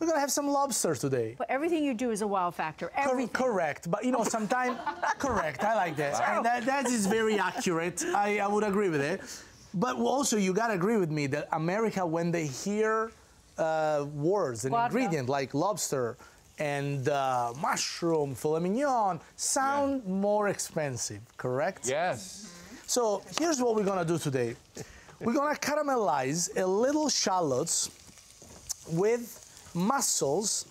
we're gonna have some lobster today. But everything you do is a wow factor. Everything. Correct, but you know, sometimes, correct, I like that. Wow. And that is very accurate. I would agree with it. But also, you gotta agree with me that America, when they hear words and ingredients like lobster and mushroom, filet mignon, sound more expensive, correct? Yes. So here's what we're gonna do today. We're gonna caramelize a little shallots with mussels.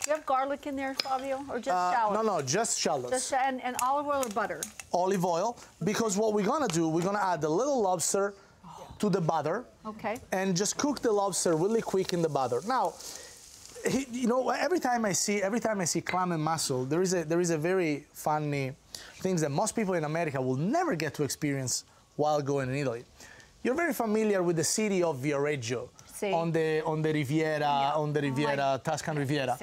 Do you have garlic in there, Fabio, or just shallots? No, just shallots. Just, and olive oil or butter? Olive oil, because what we're gonna do, we're gonna add a little lobster to the butter. Okay. And just cook the lobster really quick in the butter. Now, you know, every time I see clam and mussel, there is a very funny things that most people in America will never get to experience while going in Italy. You're very familiar with the city of Viareggio. On the Riviera, Tuscan Riviera.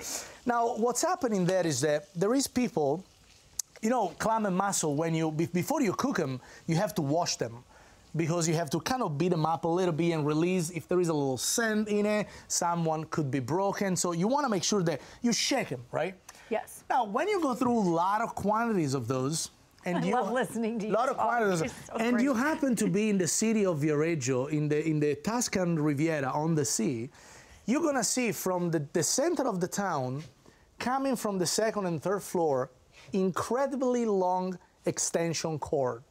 Now, what's happening there is that there is people, you know, clam and mussel, before you cook them, you have to wash them because you have to kind of beat them up a little bit and release. If there is a little sand in it, someone could be broken. So you want to make sure that you shake them, right? Yes. Now, when you go through a lot of quantities of those, and I love listening to you. A lot of quantities. So and you happen to be in the city of Viareggio, in the Tuscan Riviera on the sea, you're gonna see from the center of the town, coming from the second and third floor, incredibly long extension cord.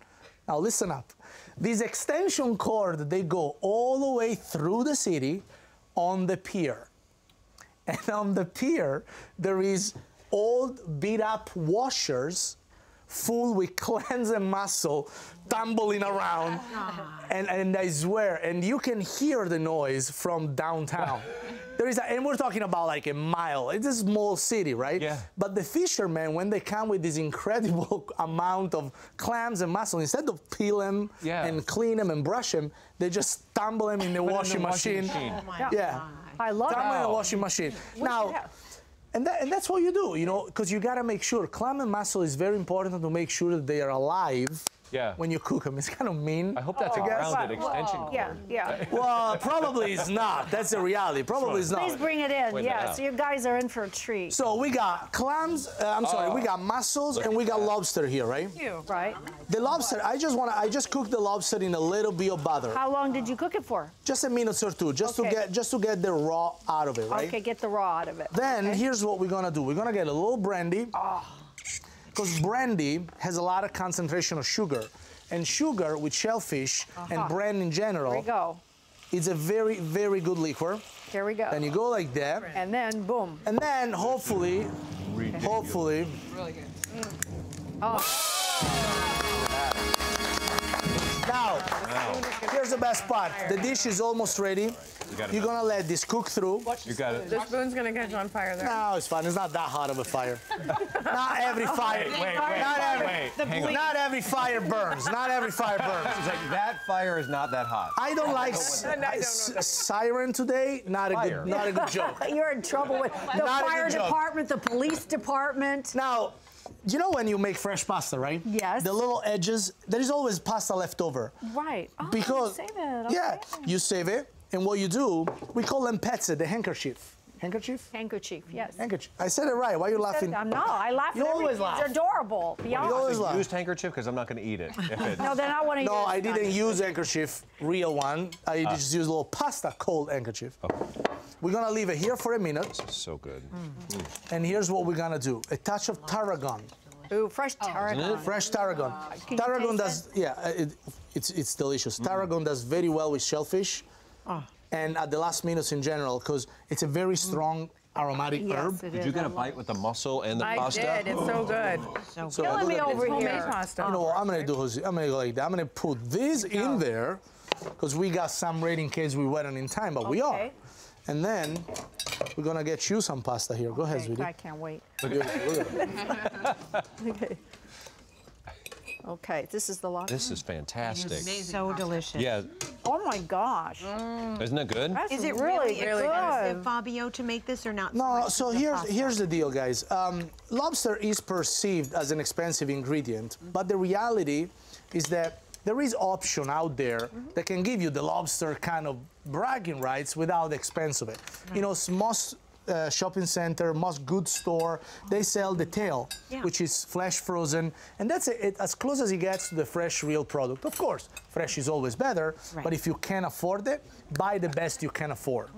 Now listen up. These extension cord, they go all the way through the city on the pier. And on the pier, there is old beat up washers full with clams and mussel tumbling around. And I swear, and you can hear the noise from downtown. And we're talking about like a mile. It's a small city, right? Yeah. But the fishermen, when they come with this incredible amount of clams and mussel, instead of peel them and clean them and brush them, they just tumble them in the washing machine. Oh my God. Yeah. I love it. Tumble in the washing machine. Now, and that's what you do, you know, because you got to make sure. Clam and mussel is very important to make sure that they are alive when you cook them. It's kind of mean. I hope that's a grounded extension cord. Yeah. Well, probably it's not. That's the reality. Probably it's not. Please bring it in. Yeah, so you guys are in for a treat. So we got clams, we got mussels, and we got lobster here, right? Right. The lobster, I just cooked the lobster in a little bit of butter. How long did you cook it for? Just a minute or two, just to get the raw out of it, right? Okay, get the raw out of it. Then here's what we're gonna do. We're gonna get a little brandy. Because brandy has a lot of concentration of sugar. And sugar with shellfish and brandy in general, Here we go. It's a very, very good liquor. Here we go. Then you go like that. And then, boom. And then, hopefully, Really good. Now, here's the best part. The dish is almost ready. You're gonna let this cook through. You got it. The spoon's gonna catch on fire there. No, it's fine. It's not that hot of a fire. Not every fire. Not every fire burns. Not every fire burns. It's like, that fire is not that hot. I don't like siren today. Not a good joke. You're in trouble with the fire department, the police department. Now, you know when you make fresh pasta, right? Yes. The little edges, there is always pasta left over. Right. Oh, Because, you save it. yeah, you save it, and what you do, we call them pezze, the handkerchief. Handkerchief? Handkerchief, yes. Handkerchief. I said it right. Why are you laughing? No, I laugh. You always laugh. It's adorable. You always laugh. Used handkerchief, because I'm not going to eat it. No, then I want to use. No, I didn't use handkerchief, real one. I just used a little pasta cold handkerchief. We're gonna leave it here for a minute. This is so good. And here's what we're gonna do. A touch of tarragon. Ooh, fresh tarragon. Fresh tarragon. Tarragon does, it's delicious. Tarragon does very well with shellfish. And at the last minutes in general, because it's a very strong aromatic herb. Did you get a bite with the mussel and the pasta? I did. It's so good. So killing me over here. Pasta. You know what I'm gonna do, Jose? I'm gonna go like that. I'm gonna put this in there, because we got some ready in case we weren't in time, but we are. And then we're gonna get you some pasta here. Go ahead, sweetie. I can't wait. Look at Okay. Okay, this is the lobster. This is fantastic. So delicious. Yeah. Oh my gosh. Isn't it good? That's Is it really good, good? Fabio, to make this or not? No, so here's the deal, guys. Lobster is perceived as an expensive ingredient, but the reality is that there is option out there that can give you the lobster kind of bragging rights without the expense of it. You know, most shopping center, most goods store, they sell the tail, which is flash frozen, and that's it, as close as it gets to the fresh, real product. Of course, fresh is always better, but if you can't afford it, buy the best you can afford.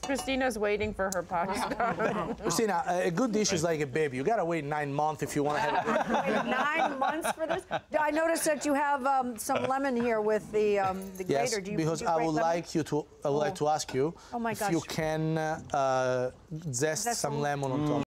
Christina's waiting for her pasta. Christina, a good dish is like a baby. You gotta wait 9 months if you want to have it. Wait, 9 months for this? I noticed that you have some lemon here with the Yes, grater. Do you, because do you I grate would lemon? like you to, I would like to ask you Oh my if gosh. you can zest some lemon on top.